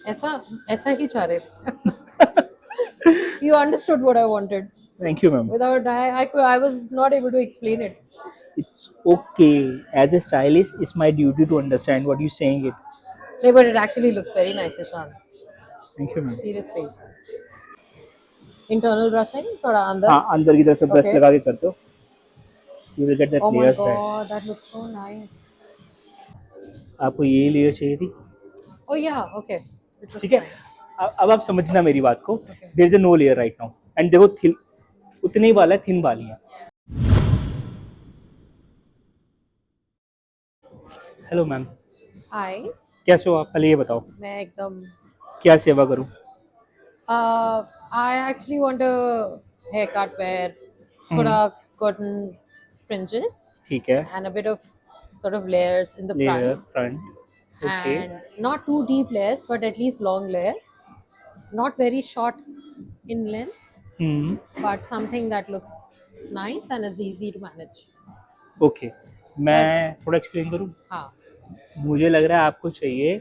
ऐसा ऐसा ही चाह रहे थे. You understood what I wanted. Thank you, ma'am. Without I was not able to explain it. It's okay. As a stylist, it's my duty to understand what you're saying. It. No, but it actually looks very nice, Ishan. Thank you, ma'am. Seriously. Internal brushing, थोड़ा अंदर. हाँ, अंदर की तरफ से brush Okay. लगा के कर दो. You will get that Oh my layers back. god, that looks so nice. आपको ये लेयर चाहिए थी. Oh yeah, okay. It ठीक looks है. nice. अब आप समझना मेरी बात को. Okay. There is no layer right now. And देखो थिन उतने ही वाला है, थिन वाली है. Hello ma'am. Hi. कैसे हो आप? पहले ये बताओ मैं एकदम. क्या सेवा करूं. I actually want a haircut where हम्म. थोड़ा cotton fringes ठीक है. and a bit of sort of layers in the layer front, front. Okay. and not too deep layers, but at least long layers. Not very short in length, hmm. but something that looks nice and is easy to manage. Okay. But मैं थोड़ा explain करूं. हाँ, मुझे लग रहा है आपको चाहिए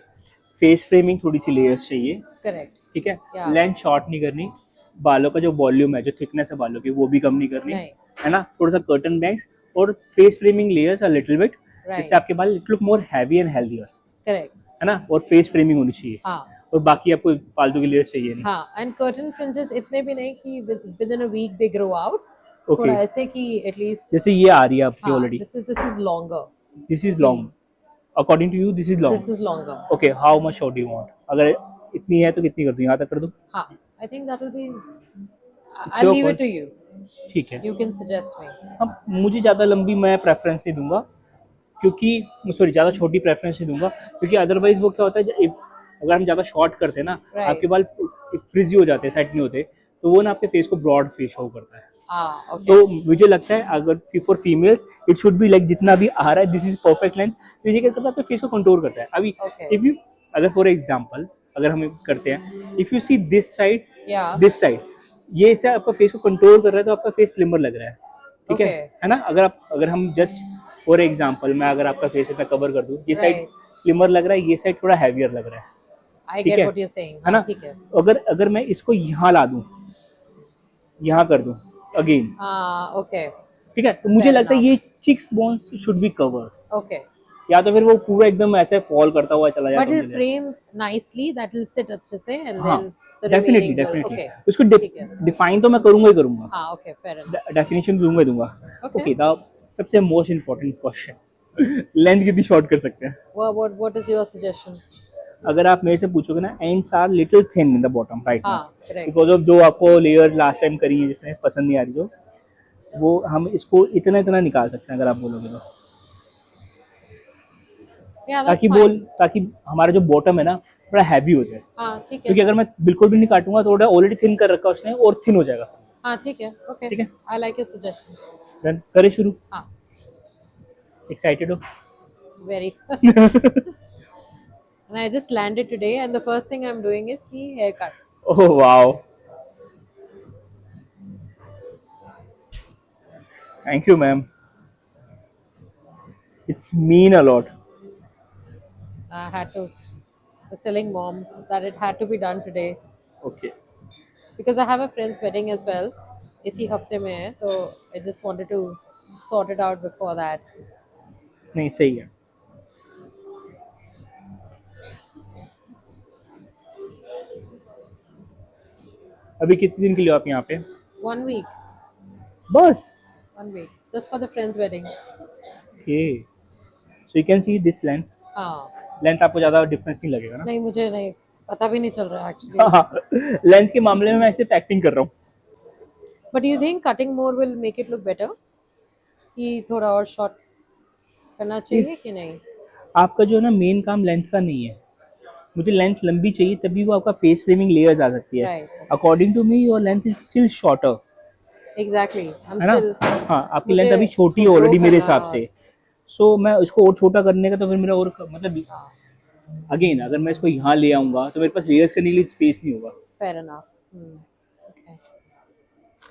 फेस फ्रेमिंग, थोड़ी सी लेयर्स चाहिए. correct. ठीक है. Yeah. लेंथ शॉर्ट नहीं करनी. बालों का जो वॉल्यूम है, जो थिकनेस है बालों की, वो भी कम नहीं करनी. नहीं. है ना. थोड़ा सा कर्टन बैंक्स और face framing layers a little bit, Right. जिससे आपके बाल look more heavy and healthier. Correct. है ना. और फेस फ्रेमिंग होनी चाहिए. हाँ. और बाकी आपको फालतू की लेयर्स चाहिए नहीं. हाँ, and curtain fringes इतने भी नहीं कि within a week they grow out. Okay. थोड़ा ऐसे कि at least. जैसे ये आ रही है आपकी हाँ, already. this is longer. This is long. According to you this is This long. is longer. Okay. How much short do you want. अगर इतनी है तो कितनी कर दूं, यहाँ तक कर दूं. हाँ, I think that will be. It's I'll your leave call. it to you. ठीक है. You can suggest me. अब मुझे ज़्यादा लंबी मैं प्रेफरेंस नहीं दूंगा, क्योंकि सॉरी ज़्यादा छोटी प्रेफरेंस नहीं दूंगा, क्योंकि अदरवाइज वो क्या होता है, अगर हम ज़्यादा शॉर्ट करते हैं ना, Right. आपके बाल फ्रिजी हो जाते हैं, सेट नहीं होते, तो वो ना आपके फेस को ब्रॉड फेस शो करता है. Okay. तो मुझे लगता है अगर for females it should be like जितना भी आ रहा है दिस इज परफेक्ट लेंथ. तो ये क्या करता है, आपके फेस को कंट्रोल करता है. अभी Okay. इफ यू अगर फॉर एग्जांपल अगर हम करते हैं, if you see this side, Yeah. This side, ये से आपका फेस को कंट्रोल कर रहा है, तो आपका फेस स्लिमर लग रहा है. ठीक Okay. है ना. अगर हम जस्ट फॉर एग्जांपल मैं अगर आपका फेस इतना कवर कर दूं, ये साइड Right. स्लिमर लग रहा है, ये साइड थोड़ा हैवियर लग रहा है. I ठीक get है. what you're saying. है ना. ठीक है. अगर अगर मैं इसको यहाँ ला दूं, यहाँ कर दूं अगेन. Okay. ठीक है. तो मुझे Fair लगता है enough. ये cheeks bones should be covered. Okay. या तो फिर वो पूरा एकदम ऐसे फॉल करता हुआ चला जाए But तो it'll मुझे. frame nicely. That will sit अच्छे से, and हाँ. then the definitely remaining will. Definitely Okay. उसको ठीक है. डिफाइन तो मैं करूंगा ही करूंगा. हाँ. Okay. Fair enough. डेफिनेशन दूंगा ही दूंगा. Okay. ओके. द सबसे मोस्ट इम्पोर्टेंट क्वेश्चन, लेंथ कितनी शॉर्ट कर सकते हैं. What is your suggestion? अगर आप मेरे से पूछोगे ना, ends are little thin in the bottom right now, हाँ. Correct. बिकॉज ऑफ जो आपको लेयर लास्ट टाइम करी है जिसमें पसंद नहीं आ रही, जो वो हम इसको इतना इतना निकाल सकते हैं अगर आप बोलोगे तो. Yeah, that's ताकि fine. ताकि हमारा जो बॉटम है ना थोड़ा हैवी हो जाए. हाँ. ठीक है. क्योंकि अगर मैं बिल्कुल भी नहीं काटूंगा तो ऑलरेडी थिन कर रखा है उसने, और थिन हो जाएगा. हाँ. ठीक है. Okay. ठीक है. I like your suggestion. Done. करें शुरू. हाँ. एक्साइटेड हो. Very. And I just landed today, and the first thing I'm doing is ki haircut. Oh wow. Thank you ma'am. It's mean a lot. I had to. I was telling mom that it had to be done today okay. because I have a friend's wedding as well. इसी हफ्ते में है, तो I just wanted to sort it out before that. नहीं सही है. अभी कितने दिन के लिए हो आप यहाँ पे? 1 week. बस. 1 week. Just for the friend's wedding. Okay. So you can see this length. हाँ. लेंथ आपको ज़्यादा डिफरेंस नहीं लगेगा ना. नहीं, मुझे नहीं पता भी नहीं चल रहा actually. हाँ. लेंथ के मामले में मैं सिर्फ एक्टिंग कर रहा हूँ. But do you think cutting more will make it look better? कि थोड़ा और short करना चाहिए कि नहीं? आपका जो है ना मेन काम लेंथ का नहीं है. मुझे लेंथ लंबी चाहिए, तभी वो आपका फेस फ्रेमिंग लेयर्स आ सकती है. Right. According to me your length is still shorter. Exactly. I'm है ना. still. हाँ. आपकी मुझे लेंथ अभी छोटी है इसको grow ऑलरेडी मेरे करना. हिसाब से. सो मैं इसको और छोटा करने का तो फिर मेरा और मतलब हाँ. अगेन अगर मैं इसको यहाँ ले आऊँगा तो मेरे पास लेयर्स करने के लिए स्पेस नहीं होगा. Fair enough. Okay.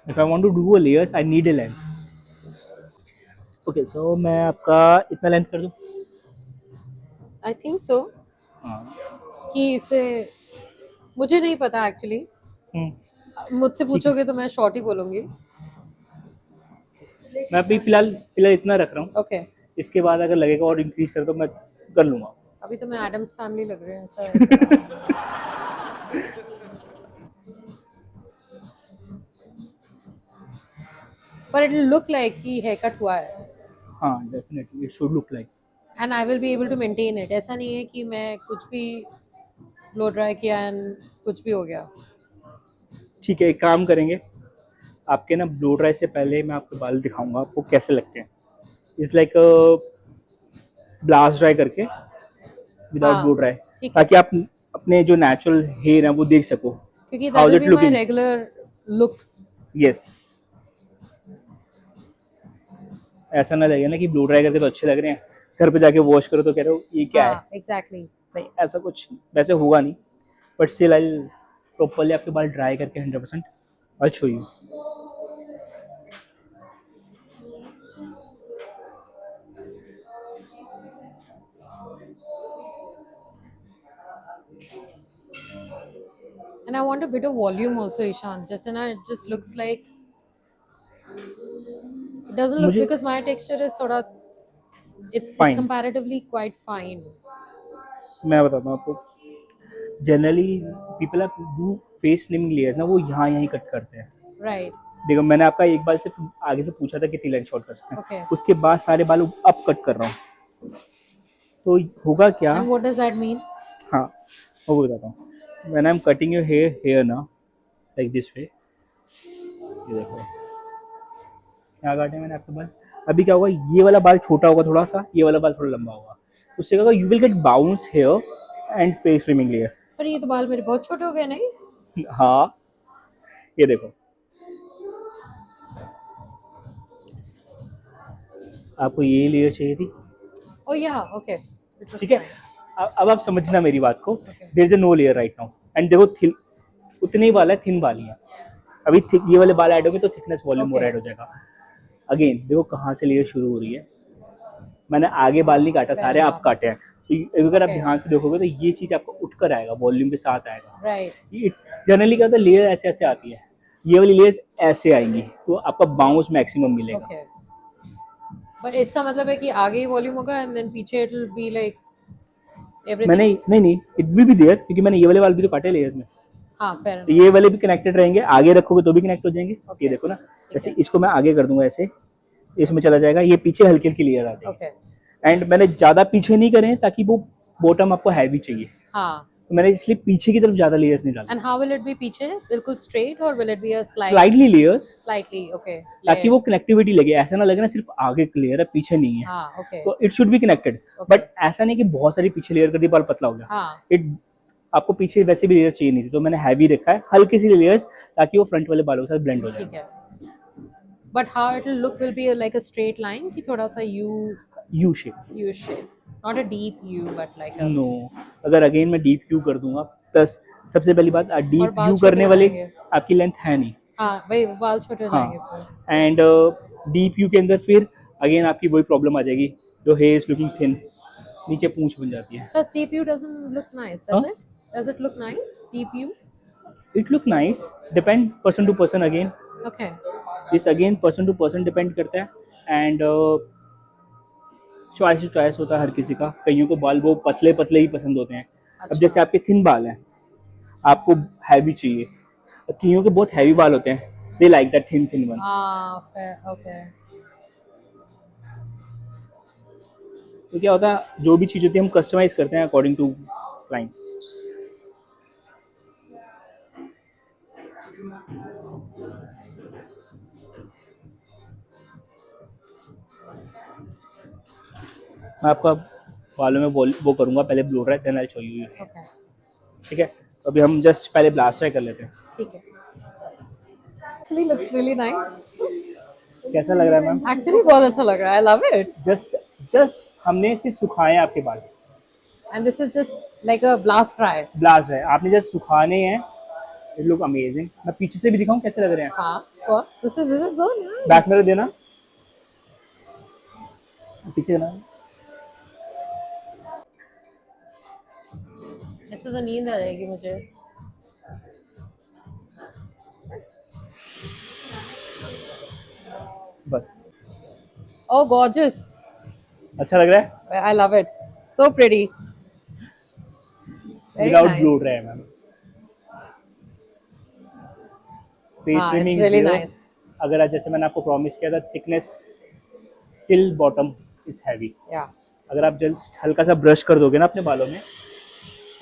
If I want to do a layers I need a length. Okay. So मैं आपका इतना लेंथ कर दूँ. I think so. हाँ. कि इसे मुझे नहीं पता एक्चुअली, मुझसे ठीक है, पूछोगे तो मैं शॉर्ट ही बोलूंगी। मैं अभी फिलहाल फिलहाल इतना रख रहा हूँ। ओके, इसके बाद अगर लगेगा और इंक्रीज कर तो मैं कर लूंगा। अभी तो मैं एडम्स फैमिली लग रही है, ऐसा ऐसा। पर इट विल लुक लाइक कि हेयर कट हुआ है, हाँ definitely it should look like. And I will be able to maintain it. ऐसा नहीं है कि मैं कुछ भी ब्लो ड्राई किया एंड कुछ भी हो गया। ठीक है, एक काम करेंगे, आपके ना ब्लो ड्राई से पहले मैं आपके बाल दिखाऊंगा आपको कैसे लगते हैं। इट्स लाइक ब्लास्ट ड्राई करके विदाउट ब्लो हाँ ड्राई, ठीक है, ताकि आप अपने जो नेचुरल हेयर है वो देख सको। क्योंकि that how is will it be my looking? Regular look. Yes, ऐसा ना लगे ना कि ब्लो ड्राई करके तो अच्छे लग रहे हैं, घर पे जाके वॉश करो तो कह रहे हो ये क्या है। हाँ एग्जैक्टली। नहीं, ऐसा कुछ वैसे होगा नहीं, बट स्टिल आई प्रॉपरली आपके बाल ड्राई करके 100% आई show you. And I want a bit of volume also, Ishan. Just and it just looks like it doesn't look, मुझे because my texture is thoda, it's fine, comparatively quite fine. मैं बताता हूँ आपको, generally people are do face slimming layers ना वो यहाँ यहीं cut करते हैं। Right. देखो मैंने आपका एक बार से आगे से पूछा था कितनी लेंथ शॉर्ट करते हैं, Okay. उसके बाद सारे बाल अप कट कर रहा हूँ, तो होगा क्या। And what does that mean? हाँ वो बताता हूँ, when I am cutting your hair hair ना लाइक दिस वे, ये देखो यहाँ काटे मैंने आपके बाल। अभी क्या होगा, ये वाला बाल छोटा होगा थोड़ा सा, ये वाला बाल थोड़ा लंबा होगा, उससे क्या होगा you will get bounce hair and face slimming layer. पर ये तो बाल मेरे बहुत छोटे हो गए नहीं? हाँ ये देखो, आपको ये लेयर चाहिए थी। Oh yeah, okay. It ठीक looks है, nice. अब आप समझना मेरी बात को। Okay. There is a no layer right now, and देखो थिन उतने ही बाल है, थिन बाल ही है। अभी थिक ये वाले बाल ऐड होंगे तो थिकनेस वॉल्यूम और Okay. ऐड हो जाएगा। अगेन देखो कहाँ से लेयर शुरू हो रही है, मैंने आगे बाल नहीं काटा, Fair सारे आप enough. काटे हैं, तो अगर आप Okay. ध्यान से देखोगे तो ये चीज आपको उठकर आएगा, वॉल्यूम के साथ आएगा। Right. ये जनरली क्या होता है, लेयर ऐसे ऐसे आती है, ये वाली लेयर ऐसे आएंगी, तो आपका बाउंस मैक्सिमम मिलेगा। Okay. But इसका मतलब है कि आगे ही वॉल्यूम होगा and then पीछे it will be like मैंने everything. नहीं नहीं इट विल बी देयर, क्योंकि मैंने ये वाले बाल भी तो काटे लेयर्स में, हाँ fair तो enough. ये वाले भी कनेक्टेड रहेंगे, आगे रखोगे तो भी कनेक्ट हो जाएंगे। ये Okay. देखो ना, ठीक जैसे है. इसको मैं आगे कर दूंगा ऐसे, इसमें चला जाएगा, ये पीछे हल्की हल्की लेयर आ जाएगी। Okay. एंड मैंने ज्यादा पीछे नहीं करे ताकि वो बॉटम आपको हैवी चाहिए, हाँ. तो मैंने इसलिए पीछे की तरफ ज्यादा लेयर्स नहीं डाले, And how will it be पीछे? बिल्कुल straight or will it be a slight? Slightly layers, Slightly. Okay. ताकि वो कनेक्टिविटी लगे, ऐसा ना लगे ना सिर्फ आगे क्लियर है पीछे नहीं है। हाँ. Okay. तो it should be connected, Okay. But ऐसा नहीं कि बहुत सारी पीछे लेयर कर दी बाल पतला हो गया। हाँ. इट आपको पीछे वैसे भी लेयर चाहिए नहीं थी, तो मैंने हैवी रखा है हल्की सी लेयर्स, ताकि वो फ्रंट वाले बालों के साथ ब्लेंड हो ठीक जाए। है. But how it will look will be like a straight line कि थोड़ा सा U shape, U shape. Not a deep U but like a. नो, अगर अगेन मैं डीप यू कर दूंगा, प्लस सबसे पहली बात और डीप बाल यू छोटे करने हो वाले जाएंगे. आपकी लेंथ है नहीं। हाँ वही बाल छोटे हो जाएंगे हाँ, फिर. एंड डीप यू के अंदर फिर अगेन आपकी वही प्रॉब्लम आ जाएगी, जो हेयर इज लुकिंग थिन, नीचे पूंछ बन जाती है। Plus deep U doesn't look nice, हाँ, does it? Does it look nice? Deep U? It look nice, depend person to person again, Okay. This again person to person depend करता है, and choice to choice होता है हर किसी का, कईयों को बाल वो पतले पतले ही पसंद होते हैं। अब जैसे अच्छा. आपके थिन बाल हैं, आपको हैवी चाहिए, और कईयों के बहुत हैवी बाल होते हैं, they like that thin thin one. हाँ fair. Okay. तो क्या होता है, जो भी चीज़ होती है हम कस्टमाइज करते हैं अकॉर्डिंग टू क्लाइंट्स। मैं आपका बालों में वो करूँगा, पहले blow dry then I show you. Okay. ठीक है, तो अभी हम जस्ट पहले ब्लास्ट ड्राई कर लेते हैं। ठीक है. Actually looks really nice. कैसा लग रहा है मैम? Actually बहुत अच्छा लग रहा है. I love it. Just just हमने सिर्फ सुखाए हैं आपके बाल, And this is just like a blast dry. Blast है आपने जस्ट सुखाने हैं, इट लुक अमेजिंग। मैं पीछे से भी दिखाऊं कैसे लग रहे हैं? हाँ. Of course. This is so nice. Back mirror देना, पीछे देना। This से तो नींद आ जाएगी मुझे. बस Oh, gorgeous. अच्छा लग रहा है. I love it. So pretty. Very without nice. Blow dry ma'am. Face हाँ, it's trimming really zero. nice. अगर आज जैसे मैंने आपको प्रॉमिस किया था, thickness till bottom is heavy. Yeah. अगर आप जस्ट हल्का सा ब्रश कर दोगे ना अपने बालों में,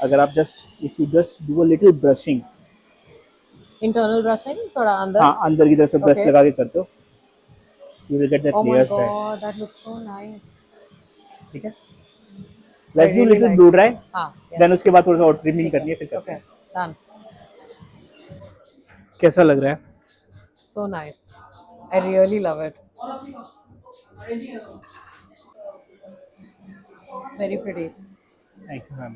अगर आप just if you just do a little brushing, Internal brushing थोड़ा अंदर. हाँ अंदर की तरफ से ब्रश Okay. लगा के करते हो, you will get that Oh my layers back. god, that looks so nice. ठीक है. I let's do really little like blow it. Dry, हाँ, yeah. देन उसके बाद थोड़ा सा और ट्रिमिंग ठीक है. करनी है, फिर करते Okay. हैं. Done. कैसा लग रहा है? So nice. I really love it. Very pretty. Thank you ma'am.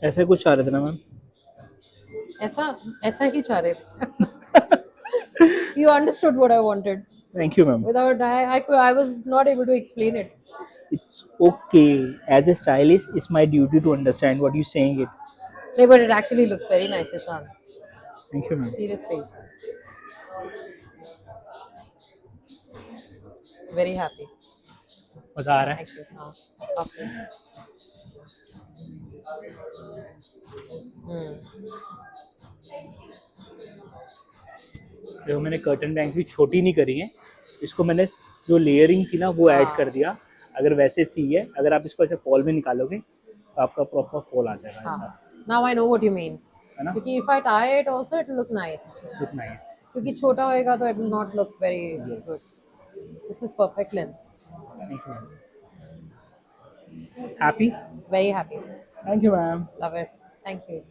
ऐसे कुछ चाह रहे थे ना मैम? ऐसा ऐसा ही चाह रहे थे. You understood what I wanted. Thank you ma'am. Without I was not able to explain it. It's okay. As a stylist, it's my duty to understand what you're saying it. No, but it actually looks very nice, Ishan. Thank you, ma'am. Seriously. Very happy. मजा आ रहा है. Thank you. Okay. जो मैंने curtain banks भी छोटी नहीं करी है, इसको मैंने जो लेयरिंग थी ना वो ऐड हाँ. कर दिया. अगर वैसे सी है, अगर आप इसको ऐसे फॉल में निकालोगे तो आपका प्रॉपर फॉल आ जाएगा ऐसा. हाँ. Now I know what you mean. है ना? क्योंकि if I tie it also it will look nice. Look nice. क्योंकि छोटा होएगा तो it will not look very Yes. good. This is perfect length. Thank you, ma'am. Happy? Very happy. Thank you, ma'am. Love it. Thank you.